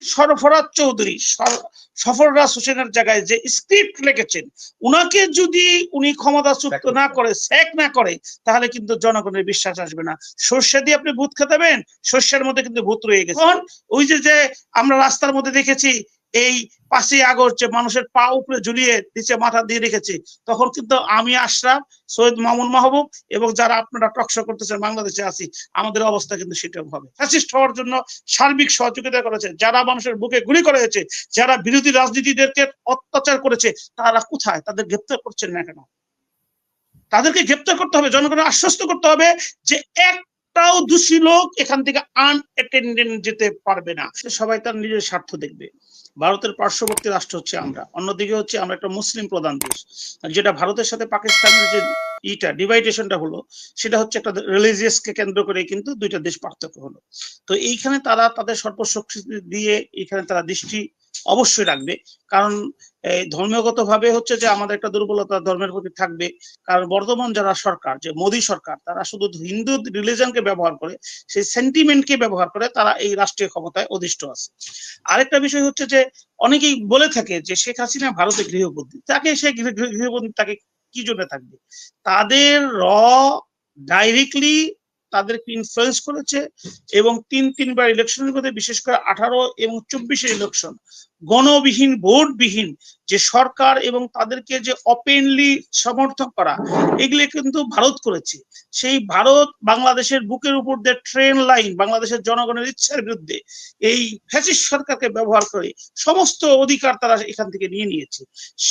সরফরাজ চৌধুরী সফররাজ হোসেনের জায়গায় যে স্ক্রিপ্ট লিখেছেন, উনাকে যদি উনি ক্ষমতাচ্যুত না করে, স্যাক না করে, তাহলে কিন্তু জনগণের বিশ্বাস আসবে না। সর্ষে দিয়ে আপনি ভূত খেতাবেন, সর্ষের মধ্যে কিন্তু ভূত রয়ে গেছে। ওই যে আমরা রাস্তার মধ্যে দেখেছি এই 5ই আগস্ট যে মানুষের পা উপরে ঝুলিয়ে নিচে মাথা দিয়ে রেখেছে, তখন কিন্তু আমি আশরাফ, সৈয়দ মামুন মাহবুব এবং যারা আপনারা টকশো করতেছেন বাংলাদেশে আছি, আমাদের অবস্থা কিন্তু সেটাও হবে। ফ্যাসিস্ট হওয়ার জন্য সার্বিক সহযোগিতা করেছে, যারা মানুষের বুকে গুলি করে হয়েছে, যারা বিরোধী রাজনীতিদেরকে অত্যাচার করেছে, তারা কোথায়? তাদের গ্রেপ্তার করছেন না কেন? তাদেরকে গ্রেপ্তার করতে হবে, জনগণের আশ্বস্ত করতে হবে যে একটাও দোষী লোক এখান থেকে আনঅ্যাটেন্ডেড যেতে পারবে না। সবাই তার নিজের স্বার্থ দেখবে। ভারতের পার্শ্ববর্তী রাষ্ট্র হচ্ছে আমরা, অন্যদিকে হচ্ছে আমরা একটা মুসলিম প্রধান দেশ। যেটা ভারতের সাথে পাকিস্তানের যে ডিভাইডেশনটা হলো, সেটা হচ্ছে একটা রিলিজিয়াস কে কেন্দ্র করে কিন্তু দুইটা দেশ পার্থক্য হলো। তো এইখানে তারা তাদের সর্বশক্তি দিয়ে এখানে তারা দৃষ্টি অবশ্যই রাখবে, কারণ ধর্মীয়গত ভাবে হচ্ছে যে আমাদের একটা দুর্বলতা ধর্মের প্রতি থাকবে। কারণ বর্তমান যারা সরকার, যে মোদী সরকার, তারা শুধু হিন্দু রিলিজনকে ব্যবহার করে, সেই সেন্টিমেন্টকে ব্যবহার করে তারা এই রাষ্ট্রীয় ক্ষমতায় অধিষ্ঠ আছে। আরেকটা বিষয় হচ্ছে যে অনেকেই বলে থাকে যে শেখ হাসিনা ভারতে গৃহবন্দী, তাকে সে গৃহবন্দী তাকে কি জন্য থাকবে? তাদের ডাইরেক্টলি তাদেরকে ইনফ্লুয়েন্স করেছে এবং তিনবার ইলেকশনের মধ্যে, বিশেষ করে 18 এবং 24 ইলেকশন, গণবিহীন ভোটবিহীন যে সরকার এবং তাদেরকে যে ওপেনলি সমর্থন করা, এগুলি কিন্তু ভারত করেছে। সেই ভারত বাংলাদেশের বুকের উপর দিয়ে ট্রেন লাইন, বাংলাদেশের জনগণের ইচ্ছার বিরুদ্ধে এই ফ্যাসিস্ট সরকারকে ব্যবহার করে সমস্ত অধিকার তারা এখান থেকে নিয়ে নিয়েছে।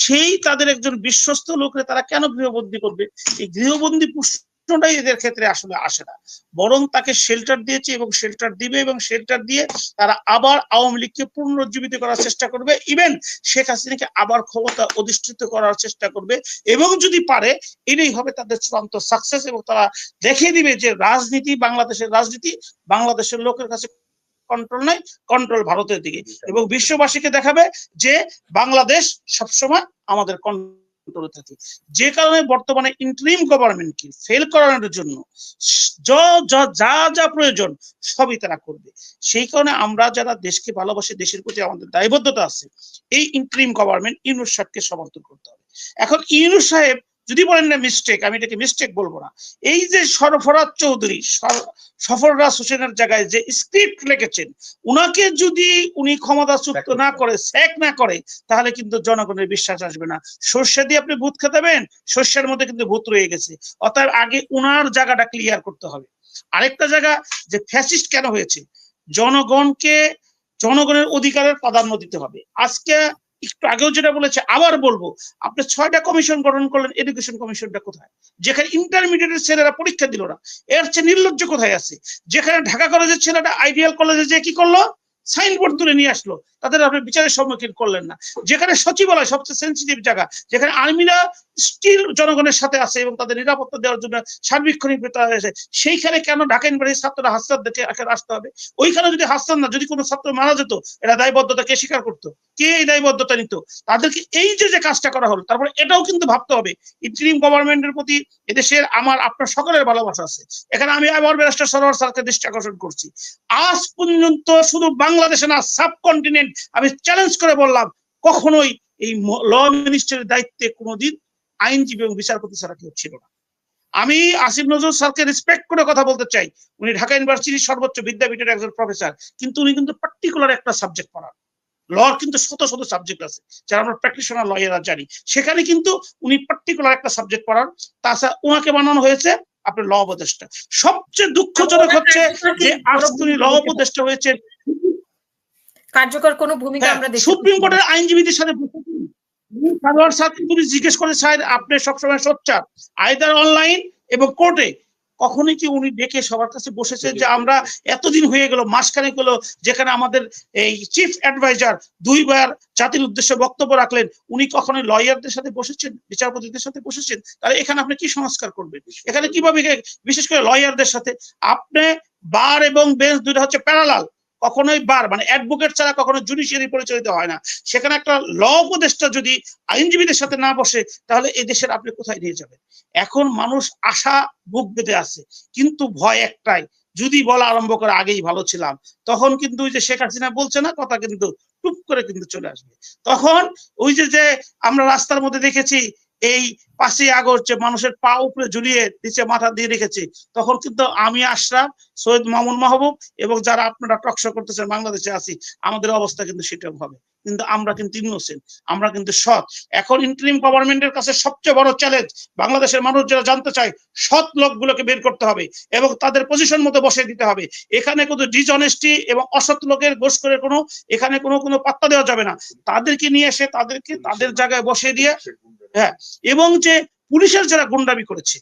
সেই তাদের একজন বিশ্বস্ত লোকরে তারা কেন গৃহবন্দী করবে? এই গৃহবন্দী প্রশ্নটাই এদের ক্ষেত্রে আসলে আসে না, বরং তাকে শেল্টার দিয়েছে এবং শেল্টার দিবে, এবং শেল্টার দিয়ে তারা আবার আওয়ামী লীগকে পুনরুজ্জীবিত করার চেষ্টা করবে, ইভেন শেখ হাসিনাকে আবার ক্ষমতা অধিষ্ঠিত করার চেষ্টা করবে, এবং যদি পারে এটাই হবে তাদের চূড়ান্ত সাকসেস। এবং তারা দেখিয়ে দিবে যে রাজনীতি, বাংলাদেশের রাজনীতি বাংলাদেশের লোকের কাছে কন্ট্রোল নাই, কন্ট্রোল ভারতের দিকে, এবং বিশ্ববাসীকে দেখাবে যে বাংলাদেশ সবসময় আমাদের কন্ট্রোলে থাকে। যে কারণে বর্তমানে ইন্টারিম গভর্নমেন্টকে ফেল করানোর জন্য যা যা প্রয়োজন সবই তারা করবে। সেই কারণে আমরা যারা দেশকে ভালোবাসি, দেশের প্রতি আমাদের দায়বদ্ধতা আছে, এই ইন্টারিম গভর্নমেন্ট ইউনূস সাহেবকে সমর্থন করতে হবে। এখন ইউনূস সাহেব যদি বলেন না মিস্টেক, আমি এটাকে মিস্টেক বলবো না। এই যে সরফরাজ চৌধুরী সফররাজ হোসেনের জায়গায় যে স্ক্রিপ্ট লিখেছেন, উনাকে যদি উনি ক্ষমতাচ্যুত না করে, স্যাক না করে, তাহলে কিন্তু জনগণের বিশ্বাস আসবে না। সর্ষে দিয়ে আপনি ভূত খেতাবেন, সর্ষের মধ্যে কিন্তু ভূত রয়ে গেছে। অতএব আগে উনার জায়গাটা ক্লিয়ার করতে হবে। আরেকটা জায়গা, যে ফ্যাসিস্ট কেন হয়েছে, জনগণের অধিকারের প্রাধান্য দিতে হবে। আজকে একটু আগেও যেটা বলেছে, আবার বলবো, আপনি 6টা কমিশন গঠন করলেন, এডুকেশন কমিশনটা কোথায়? যেখানে ইন্টারমিডিয়েটের ছেলেরা পরীক্ষা দিল না, এর চেয়ে নির্লজ্জ কোথায় আছে? যেখানে ঢাকা কলেজের ছেলেটা আইডিয়াল কলেজে যে কি করলো, সাইনবোর্ড তুলে নিয়ে আসলো, তাদের আপনি বিচারের সম্মুখীন করলেন না। যেখানে সচিবালয় সবচেয়ে সেন্সিটিভ জায়গা, যেখানে আর্মিরা স্টিল জনগণের সাথে আছে এবং তাদের নিরাপত্তা দেওয়ার জন্য সার্বিক্ষণিক আছে, সেইখানে কেন ঢাকা ইউনিভার্সিটির ছাত্ররা হাসপাতাল দেখে আসতে হবে? ওইখানে যদি হাসতাম না, যদি কোনো ছাত্র মারা যেত, এটা দায়বদ্ধতা কে স্বীকার করতো? কে এই দায়বদ্ধতা নিত? তাদেরকে এই যে কাজটা করা হলো, তারপরে এটাও কিন্তু ভাবতে হবে ইন্টারিম গভর্নমেন্টের প্রতি এদেশের আমার আপনার সকলের ভালোবাসা আছে। এখানে আমি আবার ব্যারিস্টার সরোয়ার স্যারকে দৃষ্টি আকর্ষণ করছি, আজ পর্যন্ত শুধু বাংলাদেশে না, সাবকন্টিনেন্ট, আমি চ্যালেঞ্জ করে বললাম, কখনোই এই ল মিনিস্টারের দায়িত্বে কোনোদিন আইনজীবী এবং বিচারপতি ছাড়া কেউ ছিল না। আমি আসিফ নজরুল স্যারকে রেসপেক্ট করে কথা বলতে চাই, উনি ঢাকা ইউনিভার্সিটির সর্বোচ্চ বিদ্যাপীঠের একজন প্রফেসর, কিন্তু উনি কিন্তু পার্টিকুলার একটা সাবজেক্ট পড়ান। লর কিন্তু শত শত সাবজেক্ট আছে, যারা আমরা প্র্যাকটিশনার লয়াররা জানি, সেখানে কিন্তু উনি পার্টিকুলার একটা সাবজেক্ট পড়ান। তাছাড়া ওনাকে বানানো হয়েছে আপনার ল উপদেষ্টা। সবচেয়ে দুঃখজনক হচ্ছে যে আজ তিনি ল উপদেষ্টা হয়েছে, কার্যকর কোনো ভূমিকা আমরা দেখি সুপ্রিম কোর্টের আইনজীবীদের সাথে জিজ্ঞেস করে, স্যার আপনি সবসময় সোচ্চার আইদার অনলাইন এবং কোর্টে, কখনোই কি উনি ডেকে সবার কাছে বসেছে যে আমরা এতদিন হয়ে গেল, মাসখানেক হলো, যেখানে আমাদের এই চিফ অ্যাডভাইজার 2বার জাতির উদ্দেশ্যে বক্তব্য রাখলেন, উনি কখনোই লয়ারদের সাথে বসেছেন, বিচারপতিদের সাথে বসেছেন? তাহলে এখানে আপনি কি সংস্কার করবেন? এখানে কিভাবে, বিশেষ করে লয়ারদের সাথে আপনি বার এবং বেঞ্চ দুইটা হচ্ছে প্যারালাল, কখনোই বার মানে অ্যাডভোকেট ছাড়া কখনো জুডিশিয়ারি পরিচালিত হয় না। সেখানে একটা ল উপদেষ্টা যদি আইনজীবীদের সাথে না বসে, তাহলে এই দেশের আপনি কোথায় নিয়ে যাবেন? এখন মানুষ আশা বুক বেঁধে আছে, কিন্তু ভয় একটাই যদি বলা আরম্ভ করে আগেই ভালো ছিলাম, তখন কিন্তু ওই যে শেখ হাসিনা বলছে না কথা, কিন্তু টুপ করে কিন্তু চলে আসবে। তখন ওই যে আমরা রাস্তার মধ্যে দেখেছি এই 5ই আগস্ট যে মানুষের পা উপরে ঝুলিয়ে নিচে মাথা দিয়ে রেখেছি, তখন কিন্তু আমি আশরাফ, সৈয়দ মামুন মাহবুব এবং যারা আপনারা টকশো করতেছেন বাংলাদেশে আছি, আমাদের অবস্থা কিন্তু সেটাও হবে। কিন্তু আমরা কিন্তু ইনোসেন্ট, আমরা কিন্তু সৎ। এখন ইন্টারিম গভর্নমেন্টের কাছে সবচেয়ে বড় চ্যালেঞ্জ, বাংলাদেশের মানুষ যারা জানতে চায়, সৎ লোকগুলোকে বের করতে হবে এবং তাদের পজিশন মতো বসে দিতে হবে। এখানে কোনো ডিসঅনেস্টি এবং অসৎ লোকের গোস করে এখানে কোনো পাত্তা দেওয়া যাবে না। তাদেরকে নিয়ে এসে তাদেরকে তাদের জায়গায় বসে দিয়ে, হ্যাঁ, এবং যে পুলিশের যারা গুন্ডামি করেছে,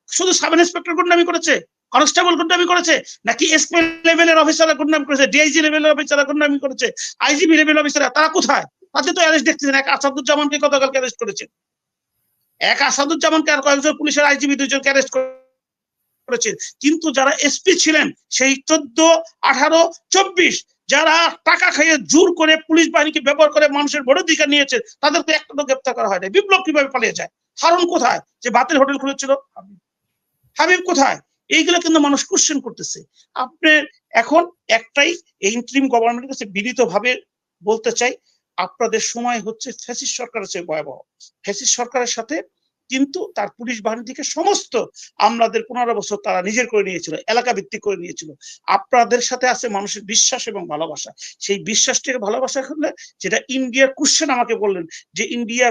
শুধু সাব ইন্সপেক্টর গুন্ডামি করেছে, কনস্টেবল গুন্ডামি করেছে, নাকি এসপি লেভেলের অফিসাররা গুন্ডামি করেছে, ডিআইজি লেভেলের অফিসাররা গুন্ডামি করেছে, আইজিপি লেভেলের অফিসাররা, তারা কোথায়? তাদের তো অ্যারেস্ট দেখতেছেন। এক আসাদুজ্জামানকে গতকালকে অ্যারেস্ট করেছেন, এক আসাদুজ্জামানকে আর কয়েকজন পুলিশের আইজিপি 2জনকে অ্যারেস্ট করেছেন। কিন্তু যারা এসপি ছিলেন সেই 14, 18, 24 যারা টাকা খাইয়ে জোর করে পুলিশ বাহিনীকে ব্যবহার করে মানুষের ভোটাধিকার নিয়েছে, তাদেরকে একটা তো গ্রেপ্তার করা হয় না। বিপ্লব কিভাবে পালিয়ে যায়? হারুন কোথায়, যে বাতিল হোটেল খুলেছিল? হাবিব কোথায়? এইগুলো কিন্তু মানুষ কোশ্চেন করতেছে। আপনার এখন একটাই ইন্টারিম গভর্নমেন্টের কাছে বিনীতভাবে বলতে চাই, আপনাদের সময় হচ্ছে ফ্যাসিস্ট সরকারের চেয়ে ভয়াবহ। ফ্যাসিস্ট সরকারের সাথে কিন্তু তার পুলিশ বাহিনী থেকে সমস্ত আমাদের 15 বছর তারা নিজের করে নিয়েছিল, এলাকা ভিত্তিক করে নিয়েছিল। আপনাদের সাথে আছে মানুষের বিশ্বাস এবং ভালোবাসা। সেই বিশ্বাসটাকে ভালোবাসা করলে, যেটা ইন্ডিয়ার কোশ্চেন আমাকে বললেন যে ইন্ডিয়া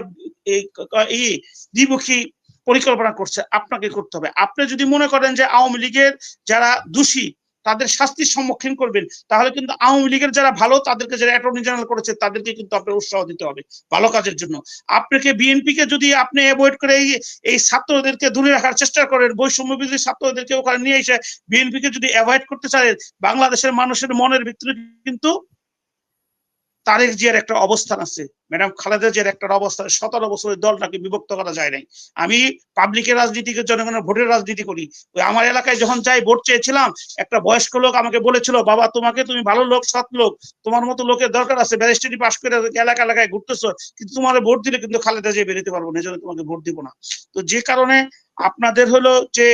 এই দ্বিমুখী পরিকল্পনা করছে, আপনাকে করতে হবে। আপনি যদি মনে করেন যে আওয়ামী লীগের যারা দোষী তাদের শাস্তির সম্মুখীন করবেন, তাহলে কিন্তু আওয়ামী লীগের যারা ভালো, তাদেরকে যারা অ্যাটর্নি জেনারেল করেছে, তাদেরকে কিন্তু আপনার উৎসাহ দিতে হবে ভালো কাজের জন্য। আপনাকে বিএনপি কে যদি আপনি অ্যাভয়েড করে এই ছাত্রদেরকে দূরে রাখার চেষ্টা করেন, বৈষম্য বিরোধী ছাত্রদেরকে ওখানে নিয়ে এসে বিএনপি কে যদি অ্যাভয়েড করতে চান, বাংলাদেশের মানুষের মনের ভিতরে কিন্তু তারেক জিয়ার একটা অবস্থান আছে, ম্যাডাম খালেদা জিয়ার একটা অবস্থান। 17 বছরের দলটাকে বিভক্ত করা যায় নাই। আমি পাবলিকের রাজনীতিকে, জনগণের ভোটের রাজনীতি করি। ওই আমার এলাকায় যখন যাই ভোট চেয়েছিলাম, একটা বয়স্ক লোক আমাকে বলেছিল, বাবা তুমি ভালো লোক, সৎ লোক, তোমার মতো লোকের দরকার আছে, ব্যারিস্টারি পাস করে এলাকা এলাকায় ঘুরতেছো, কিন্তু তোমার ভোট দিলে কিন্তু খালেদা জিয়া বেরোতে পারবো না, এজন্য তোমাকে ভোট দিব না। তো যে কারণে আপনাদের হলো যে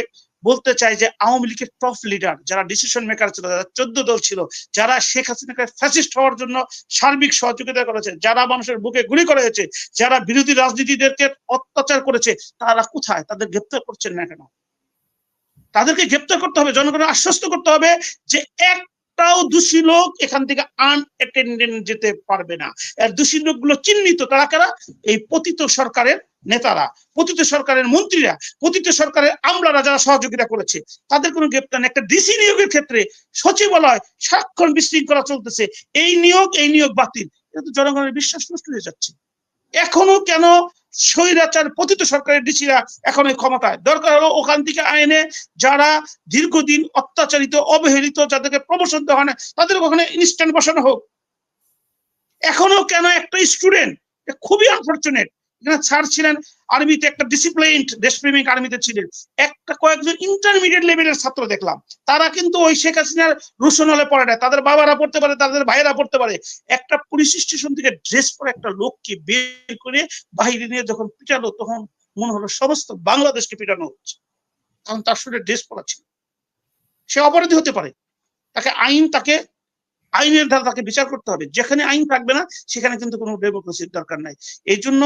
বলতে চাই যে আওয়ামী লীগের টপ লিডার যারা ডিসিশন মেকার ছিল, যারা 14 দল ছিল, যারা শেখ হাসিনাকে ফ্যাসিস্ট হওয়ার জন্য সার্বিক সহযোগিতা করেছে, যারা মানুষের বুকে গুলি করেছে, যারা বিরোধী রাজনীতিদেরকে অত্যাচার করেছে, তারা কোথায়? তাদের গ্রেপ্তার করছেন না কেন? তাদেরকে গ্রেপ্তার করতে হবে, জনগণের আশ্বস্ত করতে হবে যে একটাও দোষী লোক এখান থেকে আনঅ্যাটেন্ডেড যেতে পারবে না। আর দোষী লোকগুলো চিহ্নিত, তারা কারা? এই পতিত সরকারের নেতারা, পতিত সরকারের মন্ত্রীরা, পতিত সরকারের আমলারা যারা সহযোগিতা করেছে, তাদের কোনো গ্রেপ্তার নেই। একটা ডিসি নিয়োগের ক্ষেত্রে সচিবালয় সারাক্ষণ বিশৃঙ্খলা চলতেছে, এই নিয়োগ বাতিল, এটা তো জনগণের বিশ্বাস নষ্ট হয়ে যাচ্ছে। এখনো কেন স্বৈরাচার পতিত সরকারের ডিসিরা এখন ক্ষমতায়? দরকার হলো ওখান থেকে আইনে যারা দীর্ঘদিন অত্যাচারিত, অবহেলিত, যাদেরকে প্রমোশন দেওয়া হয় না, তাদের ওখানে ইনস্ট্যান্ট বসানো হোক। এখনো কেন একটা স্টুডেন্ট, খুবই আনফরচুনেট, এখানে স্যার ছিলেন আর্মিতে, একটা ডিসিপ্লিনড দেশপ্রেমিক আর্মিতে ছিলেন, একটা কয়েকজন ইন্টারমিডিয়েট লেভেলের ছাত্র দেখলাম, তারা কিন্তু ওই শেখ হাসিনার রোশন হলে পড়ে না, তাদের বাবারা পড়তে পারে, তাদের ভাইয়েরা পড়তে পারে। একটা পুলিশ স্টেশন থেকে ড্রেস পরে একটা লোককে বের করে বাহিরে নিয়ে যখন পিটালো, তখন মনে হলো সমস্ত বাংলাদেশকে পিটানো হচ্ছে, কারণ তার শরীরে ড্রেস পরা ছিল। সে অপরাধী হতে পারে, তাকে আইনের ধারা তাকে বিচার করতে হবে। যেখানে আইন থাকবে না, সেখানে কিন্তু কোনো ডেমোক্রেসির দরকার নাই। এই জন্য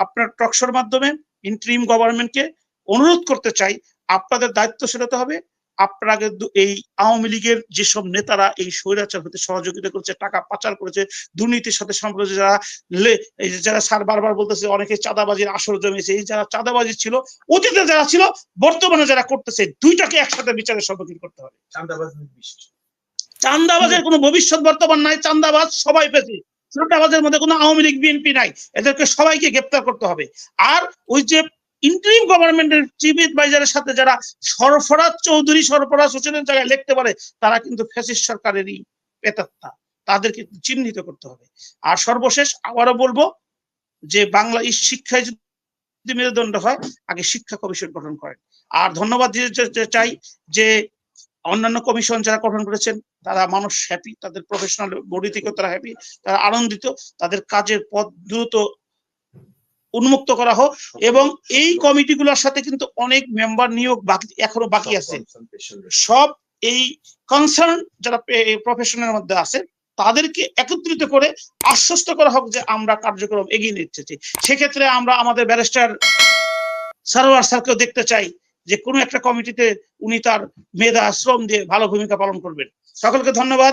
আপনার টকশোর মাধ্যমে ইন্টারিম গভর্নমেন্টকে অনুরোধ করতে চাই, আপনাদের দায়িত্বশীল হতে হবে। আপনারা এই আওয়ামী লীগের যেসব নেতারা এই স্বৈরাচার হতে সহযোগিতা করেছে, টাকা পাচার করেছে, দুর্নীতির সাথে সম্পর্ক, যারা স্যার বারবার বলতেছে অনেকে চাঁদাবাজির আসর জমিয়েছে, এই যারা চাঁদাবাজি ছিল, অতীতে যারা ছিল, বর্তমানে যারা করতেছে, দুইটাকে একসাথে বিচারের সম্মুখীন করতে হবে। চাঁদাবাজের কোনো ভবিষ্যৎ বর্তমান নাই, চাঁদাবাজ সবাই পেয়েছে, চাঁদাবাজের মধ্যে কোনো আওয়ামী লীগ বিএনপি নাই, এদেরকে সবাইকে গ্রেপ্তার করতে হবে। আর ওই যে ইন্টারিম গভর্নমেন্টের চিফ অ্যাডভাইজারের সাথে যারা সরফরাজ চৌধুরী, সরফরাজ হোসেনের জায়গায় লিখতে পারে, তারা কিন্তু ফ্যাসিস্ট সরকারেরই পেতাত্তা, তাদেরকে চিহ্নিত করতে হবে। আর সর্বশেষ আবারও বলবো যে বাংলা শিক্ষায় যদি মেরুদণ্ড হয়, আগে শিক্ষা কমিশন গঠন করেন। আর ধন্যবাদ দিতে চাই যে অন্যান্য কমিশন যারা গঠন করেছেন, তারা মানুষ হ্যাপি, তাদের প্রফেশনাল বডি থেকে তারা হ্যাপি, তারা আনন্দিত, তাদের কাজের পথ দ্রুত উন্মুক্ত করা হোক। এবং এই কমিটিগুলোর সাথে কিন্তু অনেক মেম্বার নিয়োগ এখনো বাকি আছে। সব এই কনসার্ন যারা প্রফেশনের মধ্যে আছে তাদেরকে একত্রিত করে আশ্বস্ত করা হোক যে আমরা কার্যক্রম এগিয়ে নিচ্ছি। সেক্ষেত্রে আমরা আমাদের ব্যারিস্টার সারোয়ার স্যারকেও দেখতে চাই যে কোনো একটা কমিটিতে উনি তার মেধা শ্রম দিয়ে ভালো ভূমিকা পালন করবেন। সকলকে ধন্যবাদ।